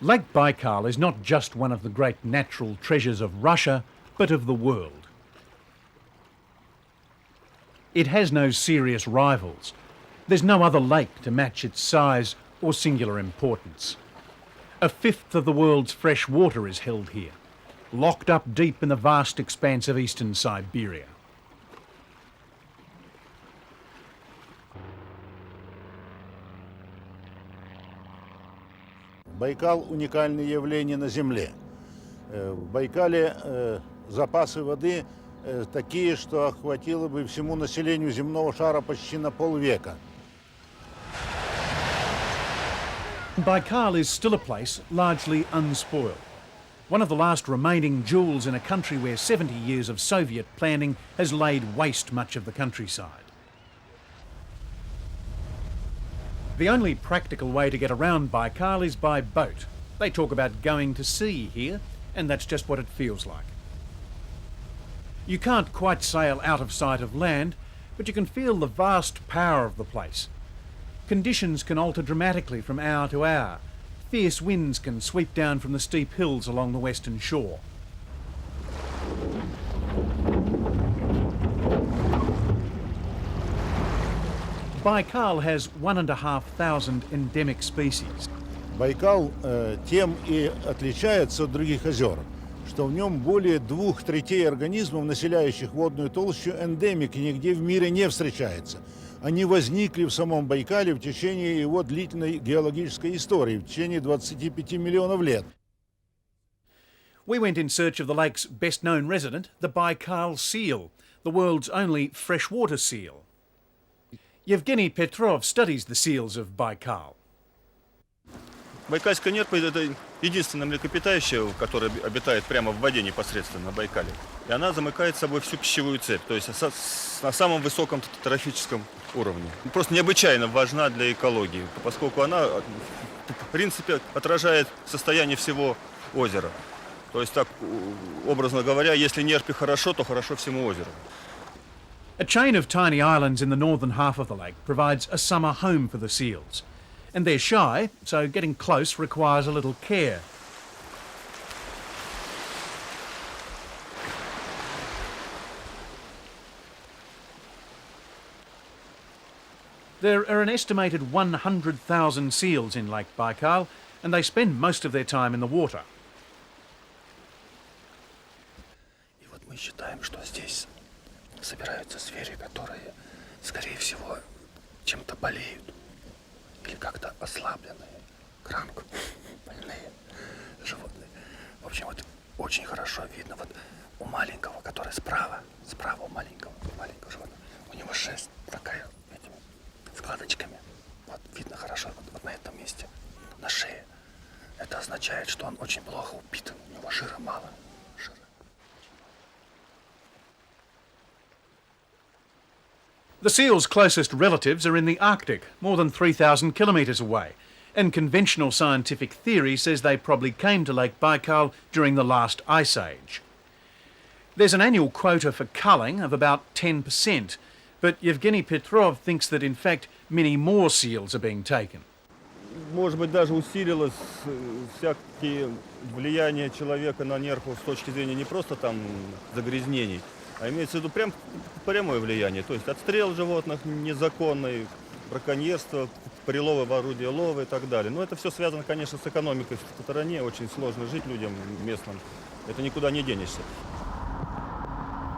Lake Baikal is not just one of the great natural treasures of Russia, but of the world. It has no serious rivals. There's no other lake to match its size or singular importance. A fifth of the world's fresh water is held here, locked up deep in the vast expanse of eastern Siberia. Байкал – уникальное явление на Земле. В Байкале запасы воды такие, что охватило бы всему населению земного шара почти на полвека. Baikal is still a place largely unspoiled. One of the last remaining jewels in a country where 70 years of Soviet planning has laid waste much of the countryside. The only practical way to get around Baikal is by boat. They talk about going to sea here, and that's just what it feels like. You can't quite sail out of sight of land, but you can feel the vast power of the place. Conditions can alter dramatically from hour to hour. Fierce winds can sweep down from the steep hills along the western shore. Baikal has 1,500 endemic species. Байкал тем и отличается от других озер, что в нем более 2/3 организмов, населяющих водную толщу, эндемики, нигде в мире не встречается. Они возникли в самом Байкале в течение его длительной геологической истории, в течение 25 миллионов лет. We went in search of the lake's best-known resident, the Baikal seal, the world's only freshwater seal. Yevgeny Petrov studies the seals of Baikal. Байкальская нерпа – это единственное млекопитающее, которое обитает прямо в воде непосредственно на Байкале. И она замыкает собой всю пищевую цепь, то есть на самом высоком трофическом уровне. Просто необычайно важна для экологии, поскольку она, в принципе, отражает состояние всего озера. То есть, так, образно говоря, если нерпе хорошо, то хорошо всему озеру. A chain of tiny islands in the northern half of the lake provides a summer home for the seals. And they're shy, so getting close requires a little care. There are an estimated 100,000 seals in Lake Baikal, and they spend most of their time in the water. И вот мы считаем, что здесь собираются звери, которые, скорее всего, чем-то болеют или как-то ослабленные, кранк, больные животные. В общем, вот очень хорошо видно вот у маленького, который справа у маленького животного, у него шерсть такая, этими складочками. Вот видно хорошо вот на этом месте, на шее. Это означает, что он очень плохо упитан, у него жира мало. The seal's closest relatives are in the Arctic, more than 3,000 kilometres away, and conventional scientific theory says they probably came to Lake Baikal during the last ice age. There's an annual quota for culling of about 10%, but Yevgeny Petrov thinks that in fact many more seals are being taken. Может быть, даже усилилось всякие влияние человека на нерпу с точки зрения не просто там загрязнений, а имеется в виду прям прямое влияние, то есть отстрел животных незаконный, браконьерство, приловы в орудие лова и так далее. Но это все связано, конечно, с экономикой в стороне, очень сложно жить людям местным, это никуда не денешься.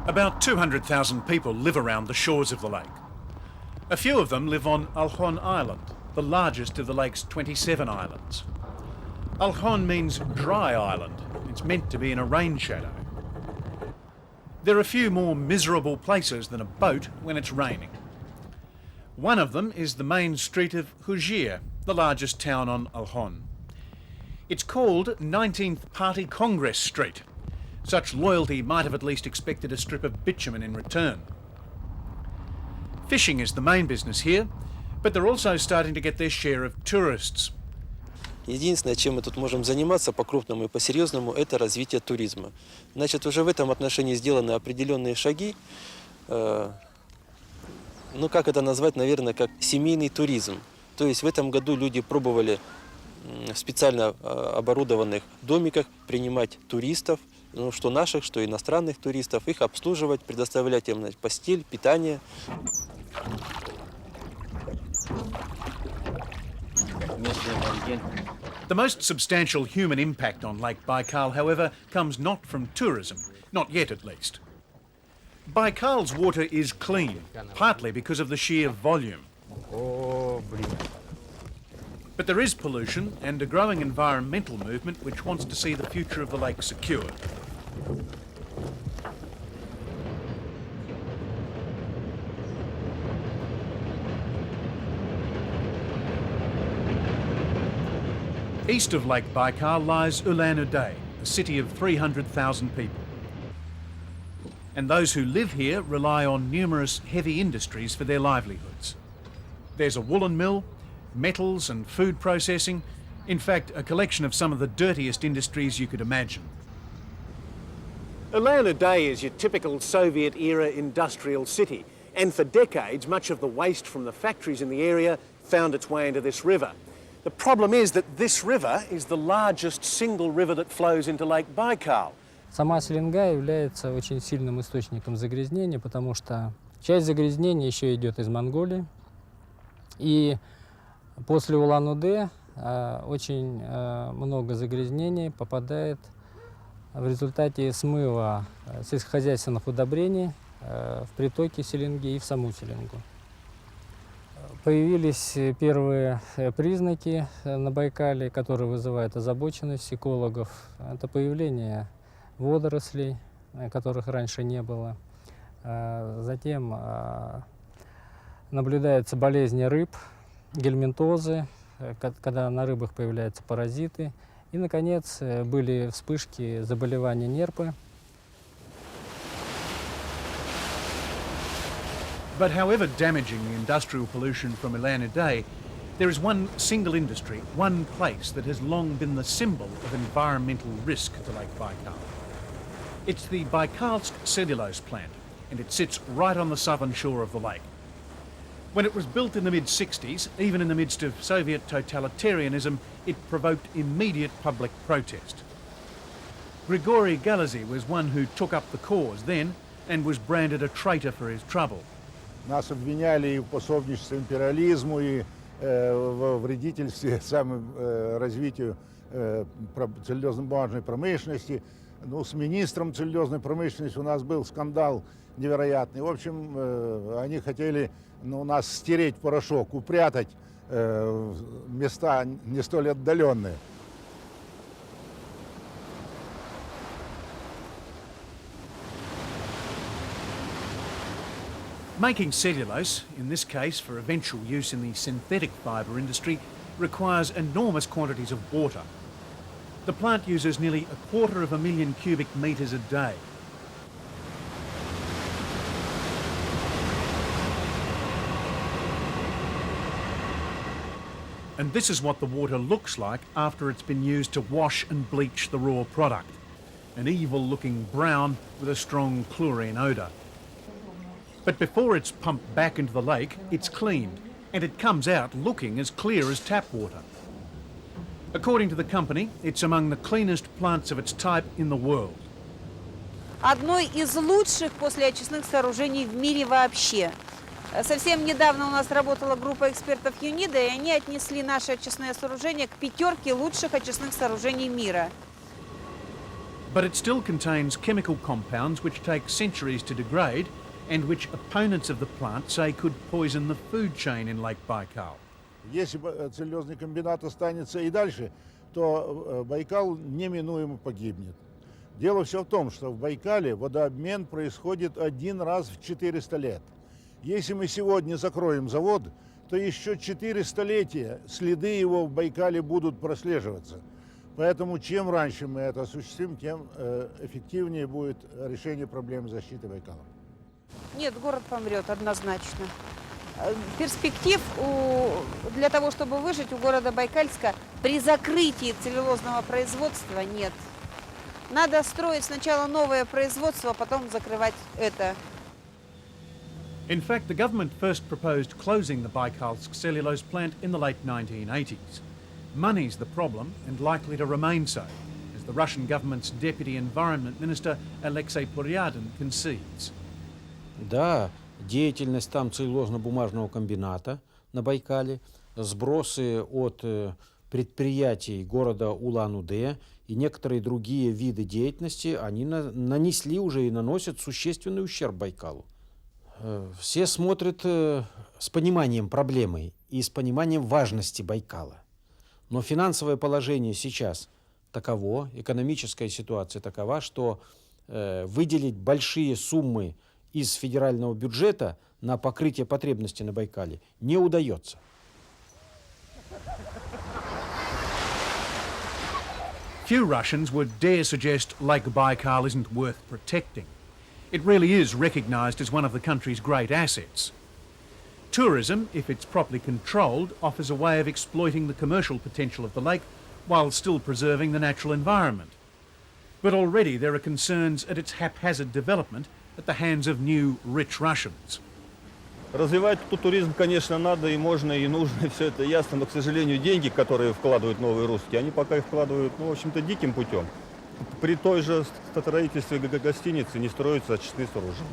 About 200,000 people live around the shores of the lake. A few of them live on Olkhon Island, the largest of the lake's 27 islands. Olkhon means dry island. It's meant to be in a rain shadow. There are few more miserable places than a boat when it's raining. One of them is the main street of Huzhir, the largest town on Olkhon. It's called 19th Party Congress Street. Such loyalty might have at least expected a strip of bitumen in return. Fishing is the main business here, but they're also starting to get their share of tourists. Единственное, чем мы тут можем заниматься по-крупному и по-серьезному, это развитие туризма. Значит, уже в этом отношении сделаны определенные шаги. Ну, как это назвать, наверное, как семейный туризм. То есть в этом году люди пробовали в специально оборудованных домиках принимать туристов, ну, что наших, что иностранных туристов, их обслуживать, предоставлять им постель, питание. The most substantial human impact on Lake Baikal, however, comes not from tourism, not yet at least. Baikal's water is clean, partly because of the sheer volume. But there is pollution and a growing environmental movement which wants to see the future of the lake secured. East of Lake Baikal lies Ulan-Ude, a city of 300,000 people. And those who live here rely on numerous heavy industries for their livelihoods. There's a woolen mill, metals and food processing, in fact, a collection of some of the dirtiest industries you could imagine. Ulan-Ude is your typical Soviet-era industrial city, and for decades much of the waste from the factories in the area found its way into this river. The problem is that this river is the largest single river that flows into Lake Baikal. Сама Селенга является очень сильным источником загрязнения, потому что часть загрязнения еще идет из Монголии. И после Улан-Удэ очень много загрязнений попадает в результате смыва сельскохозяйственных удобрений в притоки Селенги и в саму Селенгу. Появились первые признаки на Байкале, которые вызывают озабоченность экологов. Это появление водорослей, которых раньше не было. Затем наблюдаются болезни рыб, гельминтозы, когда на рыбах появляются паразиты. И, наконец, были вспышки заболевания нерпы. But however damaging the industrial pollution from Ulan-Ude, there is one single industry, one place that has long been the symbol of environmental risk to Lake Baikal. It's the Baikalsk Cellulose Plant, and it sits right on the southern shore of the lake. When it was built in the mid-60s, even in the midst of Soviet totalitarianism, it provoked immediate public protest. Grigory Galazi was one who took up the cause then and was branded a traitor for his trouble. Нас обвиняли и в пособничестве империализму, и в вредительстве развитию целлюлозно-бумажной промышленности. Ну, с министром целлюлозной промышленности у нас был скандал невероятный. В общем, они хотели нас стереть в порошок, упрятать в места не столь отдаленные. Making cellulose, in this case for eventual use in the synthetic fibre industry, requires enormous quantities of water. The plant uses nearly 250,000 cubic metres a day. And this is what the water looks like after it's been used to wash and bleach the raw product. An evil-looking brown with a strong chlorine odour. But before it's pumped back into the lake, it's cleaned, and it comes out looking as clear as tap water. According to the company, it's among the cleanest plants of its type in the world. Одно из лучших послеочистных сооружений в мире вообще. Совсем недавно у нас работала группа экспертов ЮНИДа, и они отнесли наше очистное сооружение к 5 лучших очистных сооружений мира. But it still contains chemical compounds which take centuries to degrade and which opponents of the plant say could poison the food chain in Lake Baikal. Если целлюлозный комбинат останется и дальше, то Байкал неминуемо погибнет. Дело все в том, что в Байкале водообмен происходит один раз в 400 лет. Если мы сегодня закроем завод, то еще 4 столетия следы его в Байкале будут прослеживаться. Поэтому чем раньше мы это осуществим, тем эффективнее будет решение проблемы защиты Байкала. Нет, город помрет однозначно. Перспектив для того, чтобы выжить у города Байкальска при закрытии целлюлозного производства нет. Надо строить сначала новое производство, а потом закрывать это. In fact, the government first proposed closing the Baikalsk cellulose plant in the late 1980s. Money's the problem and likely to remain so, as the Russian government's Deputy Environment Minister Alexei Poryadin concedes. Да, деятельность там целлюлозно-бумажного комбината на Байкале, сбросы от предприятий города Улан-Удэ и некоторые другие виды деятельности, они нанесли уже и наносят существенный ущерб Байкалу. Все смотрят с пониманием проблемы и с пониманием важности Байкала. Но финансовое положение сейчас таково, экономическая ситуация такова, что выделить большие суммы из федерального бюджета на покрытие потребностей на Байкале не удается. Few Russians would dare suggest Lake Baikal isn't worth protecting. It really is recognised as one of the country's great assets. Tourism, if it's properly controlled, offers a way of exploiting the commercial potential of the lake while still preserving the natural environment. But already there are concerns at its haphazard development at the hands of new, rich Russians. Развивать тут туризм, конечно, надо и можно, и нужно, и все это ясно, но, к сожалению, деньги, которые вкладывают новые русские, они пока их вкладывают, в общем-то, диким путем. При той же строительстве гостиницы не строятся очистные сооружения.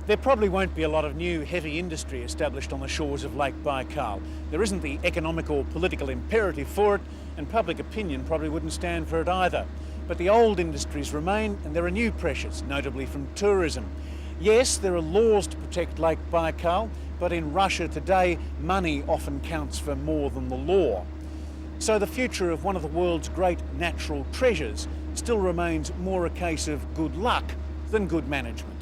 There probably won't be a lot of new heavy industry established on the shores of Lake Baikal. There isn't the economic or political imperative for it, and public opinion probably wouldn't stand for it either. But the old industries remain, and there are new pressures, notably from tourism. Yes, there are laws to protect Lake Baikal, but in Russia today, money often counts for more than the law. So the future of one of the world's great natural treasures still remains more a case of good luck than good management.